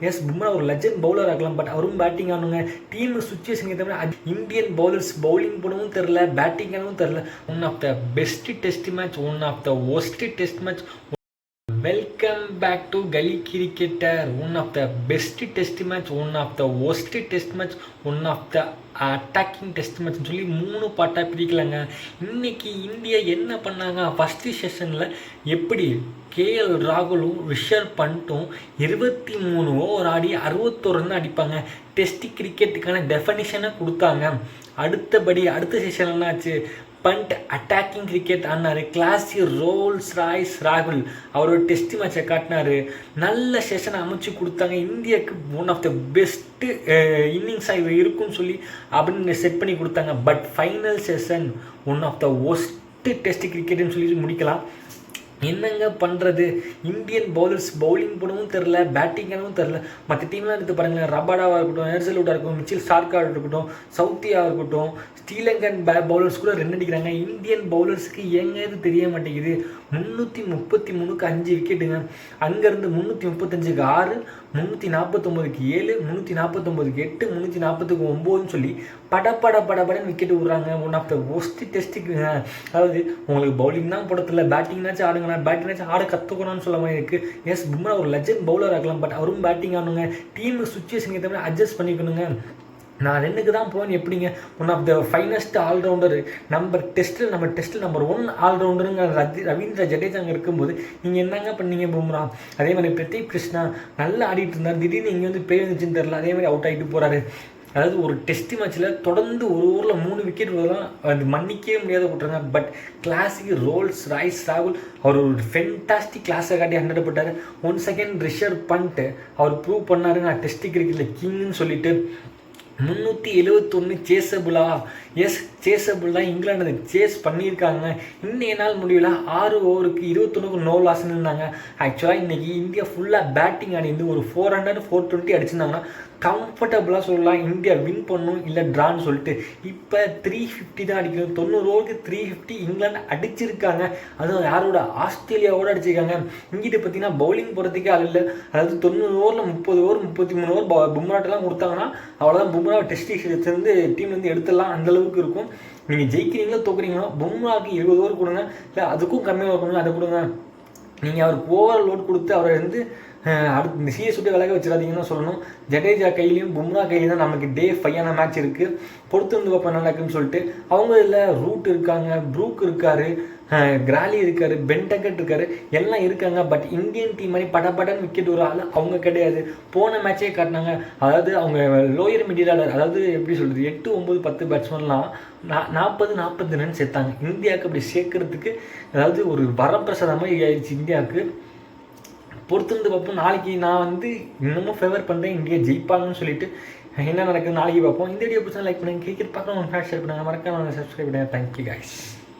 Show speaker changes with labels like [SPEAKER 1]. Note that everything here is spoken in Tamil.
[SPEAKER 1] எஸ் பும்ரா ஒரு லெஜண்ட் பவுலர் ஆகலாம், பட் அவரும் பேட்டிங் ஆனுங்க. டீம் சுச்சுவேஷன் ஏற்ற மாதிரி இந்தியன் பவுலர்ஸ் பவுலிங் பண்ணவும் தெரில, பேட்டிங் ஆனவும் தெரில. One of the best test match, one of the worst test match. Welcome back to gully cricketer. One of the best test match, one of the worst test match, one of the attacking test மேட்ச்னு சொல்லி 3 பாட்டாக பிரிக்கலாங்க. இன்றைக்கி இந்தியா என்ன பண்ணாங்க, ஃபஸ்ட்டு செஷனில் எப்படி கேஎல் ராகுலும் ரிஷப் பண்ட்டும் 23 ஓவர் ஆடி 61 ரன் அடிப்பாங்க. டெஸ்ட் கிரிக்கெட்டுக்கான டெஃபனிஷனை கொடுத்தாங்க. அடுத்த செஷன் என்னாச்சு, பண்ட் அட்டாக்கிங் கிரிக்கெட் ஆனார். கிளாஸி ரோல்ஸ் ராய்ஸ் ராகுல் அவரோட டெஸ்ட் மேட்சை காட்டினார். நல்ல செஷனை அமைச்சு கொடுத்தாங்க. இந்தியாவுக்கு ஒன் ஆஃப் த பெஸ்ட்டு இன்னிங்ஸாக இருக்குன்னு சொல்லி அப்படின்னு செட் பண்ணி கொடுத்தாங்க. But final session one of the worst test கிரிக்கெட்டுன்னு சொல்லி முடிக்கலாம். என்னங்க பண்ணுறது, இந்தியன் பவுலர்ஸ் பவுலிங் பண்ணவும் தெரில, பேட்டிங் பண்ணவும் தெரில. மற்ற டீம்லாம் எடுத்து பாருங்களேன், ரபாடாவாக இருக்கட்டும், ஹெர்சல்வுட்டாக இருக்கட்டும், மிச்சில் ஸ்டார்க்காக இருக்கட்டும், சவுத்தியாக இருக்கட்டும், ஸ்ரீலங்கன் பவுலர்ஸ் கூட ரன் அடிக்கிறாங்க. இந்தியன் பவுலர்ஸுக்கு எங்க இது தெரிய மாட்டேங்குது. 333க்கு 5 விக்கெட்டுங்க. அங்கேருந்து 335க்கு 6, 349க்கு 7, 349க்கு 8, 340க்கு 9ன்னு சொல்லி படன்னு விக்கெட்டு விடுறாங்க. ஒன் ஆஃப் த ஒஸ்ட் டெஸ்ட்டுக்கு. அதாவது உங்களுக்கு பவுலிங் தான் போடத்தில்ல, பேட்டிங்னாச்சும் ஆடுங்களா, பேட்டிங்னாச்சும் ஆட கற்றுக்கணும்னு சொல்ல மாதிரி இருக்குது. எஸ் பும்ரா ஒரு லெஜண்ட் பவுலர் ஆகலாம், பட் அவரும் பேட்டிங் ஆடணுங்க. டீம் சுச்சுவேஷன் ஏற்ற மாதிரி அட்ஜஸ்ட் பண்ணிக்கணுங்க. நான் 2க்கு தான் போவேன். எப்படிங்க, one of the finest all rounder நம்ம டெஸ்ட்டில் நம்பர் 1 ஆல்ரவுண்டருங்க ரவீந்திர ஜடேஜாங்க இருக்கும்போது நீங்கள் என்னங்க பண்ணீங்க பும்ரா? அதே மாதிரி பிரதீப் கிருஷ்ணா நல்லா ஆடிட்டு இருந்தார். திடீர்னு இங்கே வந்து பேர் வந்துச்சுன்னு தெரில, அதே மாதிரி அவுட் ஆகிட்டு போகிறாரு. அதாவது ஒரு டெஸ்ட் மேட்ச்சில் தொடர்ந்து ஒரு ஓவரில் 3 விக்கெட் வரலாம், அது மன்னிக்கவே முடியாத விட்டுறாங்க. பட் கிளாஸிக் ரோல்ஸ் ராய்ஸ் ராகுல் அவர் ஒரு ஃபென்டாஸ்டிக் கிளாஸை காட்டி 100 போட்டார். 1 செகண்ட் ரிஷப் பண்ட் அவர் ப்ரூவ் பண்ணாரு, நான் டெஸ்ட் கிரிக்கெட்டில் கிங்னு சொல்லிட்டு. 371 சேஸபுளா? எஸ் சேஸபுள் தான். இங்கிலாந்து சேஸ் பண்ணியிருக்காங்க. இன்னைய நாள் முடியல 6 ஓவருக்கு 21க்கு நோ லாஸ்ன்னு இருந்தாங்க. ஆக்சுவலாக இன்றைக்கி இந்தியா ஃபுல்லாக பேட்டிங் ஆடிந்து ஒரு 400 420 அடிச்சிருந்தாங்கன்னா கம்ஃபர்டபுளாக சொல்லலாம் இந்தியா வின் பண்ணும் இல்லை ட்ரான்னு சொல்லிட்டு. இப்போ 350 தான் அடிக்கணும். 90 ஓவருக்கு 350 இங்கிலாந்து அடிச்சிருக்காங்க. அதுவும் யாரோட, ஆஸ்திரேலியாவோட அடிச்சிருக்காங்க. இங்கிட்ட பார்த்தீங்கன்னா பவுலிங் போகிறதுக்கே ஆள் இல்லை. அதாவது 90 ஓவரில் 30 ஓவர் 33 ஓவர் பும்ராட்டெல்லாம் கொடுத்தாங்கன்னா அவ்வளோதான், பும்ரா டெஸ்ட் சேர்ந்து டீம் வந்து எடுத்துடலாம், அந்தளவுக்கு இருக்கும். நீங்கள் ஜெயிக்கிறீங்களோ தோக்குறீங்களோ பும்ராவுக்கு 20 ஓவர் கொடுங்க, இல்லை அதுக்கும் கம்மியாக கொடுங்க, அதை கொடுங்க. நீங்கள் அவருக்கு ஓவர் லோட் கொடுத்து அவரை வந்து அடுத்து இந்த சிஎஸ் விட்டு விலக வச்சிடாதீங்கன்னு சொல்லணும். ஜடேஜா கையிலையும் பும்ரா கையிலையும் தான் நமக்கு டே 5 மேட்ச் இருக்குது. பொறுத்து வந்து பார்ப்போம் என்ன நடக்குன்னு சொல்லிட்டு. அவங்க இதில் ரூட் இருக்காங்க, ப்ரூக் இருக்கார், கிராலி இருக்கார், பென்டகட் இருக்கார், எல்லாம் இருக்காங்க. பட் இந்தியன் டீம் மாதிரி படன்னு விக்கெட் ஒரு ஆள் அவங்க கிடையாது. போன மேட்சே காட்டினாங்க. அதாவது அவங்க லோயர் மிடில் ஆர்டர், அதாவது எப்படி சொல்கிறது, 8, 9, 10 பேட்ஸ்மேன்லாம் 40 ரன் சேர்த்தாங்க. இந்தியாவுக்கு அப்படி சேர்க்கறதுக்கு அதாவது ஒரு வரப்பிரசாதமாக ஆயிடுச்சு இந்தியாவுக்கு. பொறுத்திருந்து பார்ப்போம். நாளைக்கு நான் வந்து இன்னமும் ஃபேவர் பண்ணுறேன், இந்தியா ஜெயிப்பாங்கன்னு சொல்லிட்டு. என்ன நடக்குது நாளைக்கு பார்ப்போம். இந்த வீடியோ பிடிச்சா லைக் பண்ணுங்கள், கிரிக்கெட் பார்க்கலாம், ஷேர் பண்ணுங்கள், மறக்காம சப்ஸ்கிரைப் பண்ணுங்கள். Thank you guys.